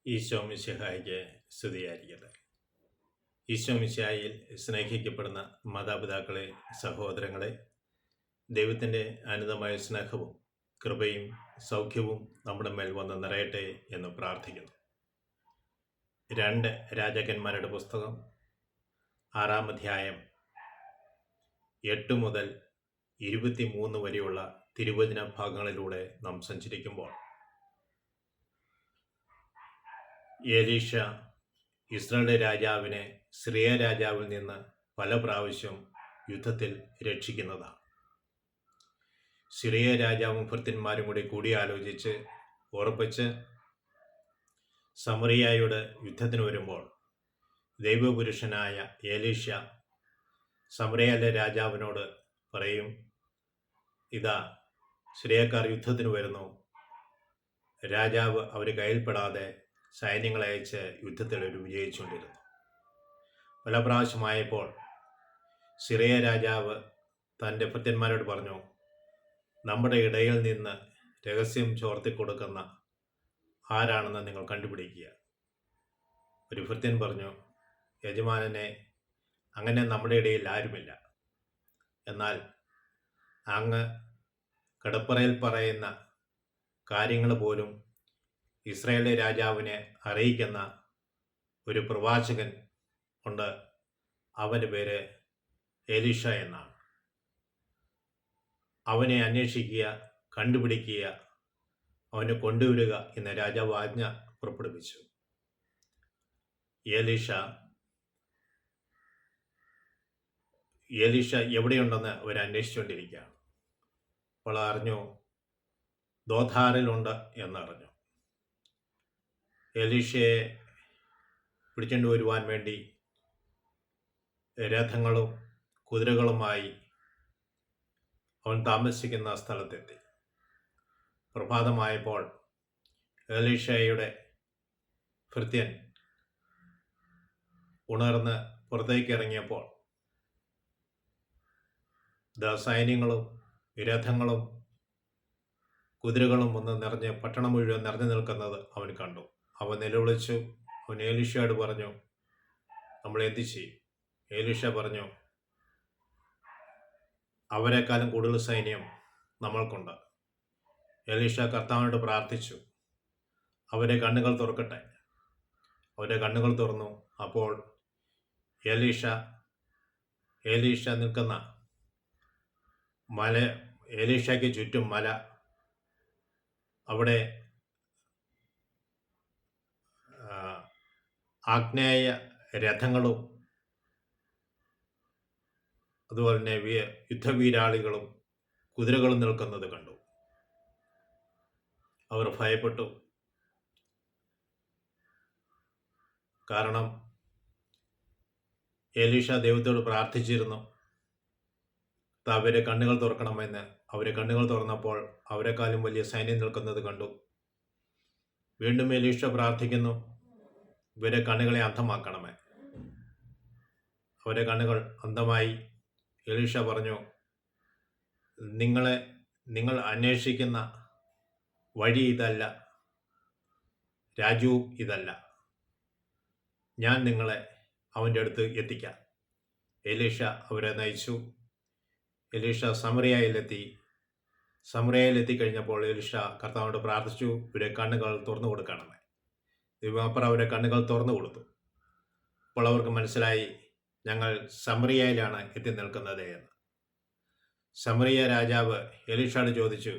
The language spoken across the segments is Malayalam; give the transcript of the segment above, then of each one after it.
ഈശോ മിശിഹായ്ക്ക് സ്തുതിയായിരിക്കട്ടെ. ഈശോ മിശിഹായിൽ സ്നേഹിക്കപ്പെടുന്ന മാതാപിതാക്കളെ, സഹോദരങ്ങളെ, ദൈവത്തിൻ്റെ അനന്തമായ സ്നേഹവും കൃപയും സൗഖ്യവും നമ്മുടെ മേൽ വന്ന് നിറയട്ടെ എന്ന് പ്രാർത്ഥിക്കുന്നു. 2 രാജാക്കന്മാരുടെ പുസ്തകം 6-ാം അധ്യായം 8 മുതൽ 23 വരെയുള്ള തിരുവചന ഭാഗങ്ങളിലൂടെ നാം സഞ്ചരിക്കുമ്പോൾ എലീഷ ഇസ്രായേൽ രാജാവിനെ സിറിയ രാജാവിൽ നിന്ന് പല പ്രാവശ്യം യുദ്ധത്തിൽ രക്ഷിക്കുന്നതാണ്. സിറിയ രാജാവും ഭൃത്യന്മാരും കൂടി കൂടിയാലോചിച്ച് ഉറപ്പിച്ച് സമറിയായുടെ യുദ്ധത്തിന് വരുമ്പോൾ ദൈവപുരുഷനായ എലീഷ സമറിയയിലെ രാജാവിനോട് പറയും, ഇതാ സിറിയക്കാർ യുദ്ധത്തിന് വരുന്നു. രാജാവ് അവർ കയ്യിൽപ്പെടാതെ സൈന്യങ്ങളെ അയച്ച് യുദ്ധത്തിൽ ഒരു വിജയിച്ചുകൊണ്ടിരുന്നു. പല പ്രാവശ്യമായപ്പോൾ സിറിയ രാജാവ് തൻ്റെ ഭൃത്യന്മാരോട് പറഞ്ഞു, നമ്മുടെ ഇടയിൽ നിന്ന് രഹസ്യം ചോർത്തിക്കൊടുക്കുന്ന ആരാണെന്ന് നിങ്ങൾ കണ്ടുപിടിക്കുക. ഒരു ഭൃത്യൻ പറഞ്ഞു, യജമാനനെ, അങ്ങനെ നമ്മുടെ ഇടയിൽ ആരുമില്ല. എന്നാൽ അങ്ങ് കടപ്പറയിൽ പറയുന്ന കാര്യങ്ങൾ പോലും ഇസ്രായേലിലെ രാജാവിനെ അറിയിക്കുന്ന ഒരു പ്രവാചകൻ ഉണ്ട്. അവൻ്റെ പേര് എലീഷ എന്നാണ്. അവനെ അന്വേഷിക്കുക, കണ്ടുപിടിക്കുക, അവനെ കൊണ്ടുവരിക എന്ന് രാജാവ് ആജ്ഞ പുറപ്പെടുവിച്ചു. എലീഷ എവിടെയുണ്ടെന്ന് അവർ അന്വേഷിച്ചുകൊണ്ടിരിക്കുകയാണ്. അപ്പോൾ അറിഞ്ഞു, ദോഥാറിലുണ്ട് എന്നറിഞ്ഞു. എലീഷയെ പിടിച്ചുകൊണ്ട് വരുവാൻ വേണ്ടി രഥങ്ങളും കുതിരകളുമായി അവൻ താമസിക്കുന്ന സ്ഥലത്തെത്തി. പ്രഭാതമായപ്പോൾ എലീഷയുടെ ഭൃത്യൻ ഉണർന്ന് പുറത്തേക്ക് ഇറങ്ങിയപ്പോൾ സൈന്യങ്ങളും രഥങ്ങളും കുതിരകളും ഒന്ന് നിറഞ്ഞ് പട്ടണം മുഴുവൻ നിറഞ്ഞു നിൽക്കുന്നത് അവൻ കണ്ടു. അവൻ നിലവിളിച്ചു. അവൻ എലീഷയോട് പറഞ്ഞു, നമ്മൾ എന്ത് ചെയ്യും? എലീഷ പറഞ്ഞു, അവരെക്കാളും കൂടുതൽ സൈന്യം നമ്മൾക്കുണ്ട്. എലീഷ കർത്താവിനോട് പ്രാർത്ഥിച്ചു, അവരെ കണ്ണുകൾ തുറക്കട്ടെ. അവരെ കണ്ണുകൾ തുറന്നു. അപ്പോൾ എലീഷ നിൽക്കുന്ന എലീഷയ്ക്ക് ചുറ്റും മല, അവിടെ ആഗ്നേയ രഥങ്ങളും അതുപോലെ തന്നെ യുദ്ധവീരാളികളും കുതിരകളും നിൽക്കുന്നത് കണ്ടു. അവർ ഭയപ്പെട്ടു. കാരണം എലീഷ ദൈവത്തോട് പ്രാർത്ഥിച്ചിരുന്നു, അവരെ കണ്ണുകൾ തുറക്കണമെന്ന്. അവരെ കണ്ണുകൾ തുറന്നപ്പോൾ അവരെക്കാളും വലിയ സൈന്യം നിൽക്കുന്നത് കണ്ടു. വീണ്ടും എലീഷ പ്രാർത്ഥിക്കുന്നു, ഇവരെ കണ്ണുകളെ അന്ധമാക്കണമേ. അവരെ കണ്ണുകൾ അന്ധമായി. എലീഷ പറഞ്ഞു, നിങ്ങൾ അന്വേഷിക്കുന്ന വഴി ഇതല്ല, രാജ്യവും ഇതല്ല. ഞാൻ നിങ്ങളെ അവൻ്റെ അടുത്ത് എത്തിക്കാം. എലീഷ അവരെ നയിച്ചു. എലീഷ സമറിയയിലെത്തിക്കഴിഞ്ഞപ്പോൾ എലീഷ കർത്താവിനോട് പ്രാർത്ഥിച്ചു, ഇവരെ കണ്ണുകൾ തുറന്നു കൊടുക്കണമേ. ദൈവമപ്പുറം അവരെ കണ്ണുകൾ തുറന്നു കൊടുത്തു. അപ്പോൾ അവർക്ക് മനസ്സിലായി, ഞങ്ങൾ സമറിയയിലാണ് എത്തി നിൽക്കുന്നത് എന്ന്. സമറിയ രാജാവ് എലീഷയോട് ചോദിച്ചു,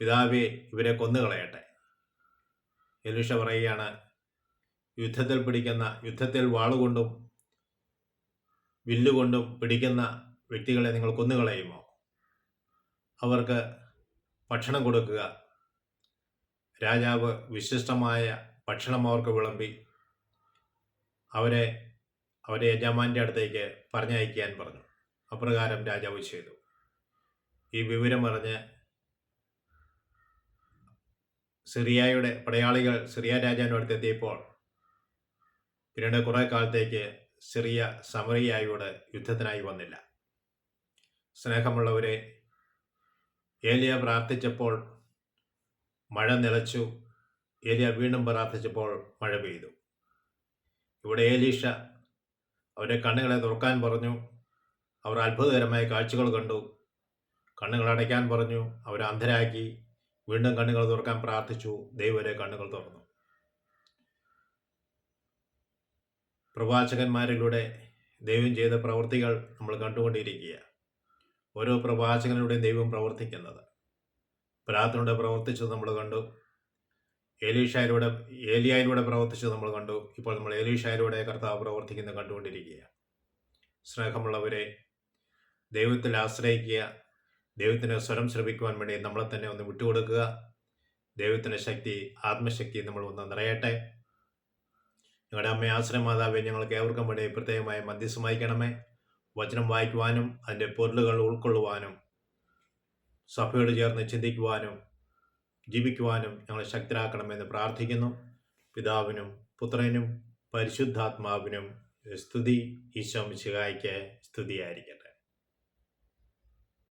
പിതാവേ, ഇവരെ കൊന്നുകളയട്ടെ. എലീഷ പറയുകയാണ്, യുദ്ധത്തിൽ വാളുകൊണ്ടും വില്ലുകൊണ്ടും പിടിക്കുന്ന വ്യക്തികളെ നിങ്ങൾ കൊന്നുകളയുമോ? അവർക്ക് ഭക്ഷണം കൊടുക്കുക. രാജാവ് വിശിഷ്ടമായ ഭക്ഷണം അവർക്ക് വിളമ്പി അവരെ യജമാൻ്റെ അടുത്തേക്ക് പറഞ്ഞയക്കാൻ പറഞ്ഞു. അപ്രകാരം രാജാവ് ചെയ്തു. ഈ വിവരം അറിഞ്ഞ് സിറിയയുടെ പടയാളികൾ സിറിയ രാജാവിൻ്റെ അടുത്ത് എത്തിയപ്പോൾ പിന്നീട് കുറേ കാലത്തേക്ക് സിറിയ സമറിയയോട് യുദ്ധത്തിനായി വന്നില്ല. സ്നേഹമുള്ളവരെ, ഏലിയ പ്രാർത്ഥിച്ചപ്പോൾ മഴ നിലച്ചു. ഏലിയ വീണ്ടും പ്രാർത്ഥിച്ചപ്പോൾ മഴ പെയ്തു. ഇവിടെ ഏലീഷ അവരെ കണ്ണുകളെ തുറക്കാൻ പറഞ്ഞു. അവർ അത്ഭുതകരമായ കാഴ്ചകൾ കണ്ടു. കണ്ണുകൾ അടയ്ക്കാൻ പറഞ്ഞു. അവരെ അന്ധരാക്കി. വീണ്ടും കണ്ണുകൾ തുറക്കാൻ പ്രാർത്ഥിച്ചു. ദൈവം അവരെ കണ്ണുകൾ തുറന്നു. പ്രവാചകന്മാരിലൂടെ ദൈവം ചെയ്ത പ്രവൃത്തികൾ നമ്മൾ കണ്ടുകൊണ്ടിരിക്കുക. ഓരോ പ്രവാചകനിലൂടെയും ദൈവം പ്രവർത്തിക്കുന്നത്. പ്രാർത്ഥനയുടെ പ്രവർത്തിച്ചത് നമ്മൾ കണ്ടു. ഏലിയായിലൂടെ പ്രവർത്തിച്ചത് നമ്മൾ കണ്ടു. ഇപ്പോൾ നമ്മൾ ഏലീഷായിലൂടെ കർത്താവ് പ്രവർത്തിക്കുന്നത് കണ്ടുകൊണ്ടിരിക്കുക. സ്നേഹമുള്ളവരെ, ദൈവത്തിൽ ആശ്രയിക്കുക. ദൈവത്തിന് സ്വരം ശ്രമിക്കുവാൻ വേണ്ടി നമ്മളെ തന്നെ ഒന്ന് വിട്ടുകൊടുക്കുക. ദൈവത്തിൻ്റെ ശക്തി, ആത്മശക്തി നമ്മൾ ഒന്ന് നിറയട്ടെ. ഞങ്ങളുടെ അമ്മ ആശ്രയമാതാവെ, ഞങ്ങൾക്ക് ഏവർക്കും വേണ്ടി പ്രത്യേകമായി മധ്യസ്ഥം വഹിക്കണമേ. വചനം വായിക്കുവാനും അതിൻ്റെ പൊരുളുകൾ ഉൾക്കൊള്ളുവാനും സഭയോട് ചേർന്ന് ചിന്തിക്കുവാനും ജീവിക്കുവാനും ഞങ്ങളെ ശക്തരാക്കണമെന്ന് പ്രാർത്ഥിക്കുന്നു. പിതാവിനും പുത്രനും പരിശുദ്ധാത്മാവിനും സ്തുതി. ഈശോ മിശിഹായ്ക്ക് സ്തുതിയായിരിക്കട്ടെ.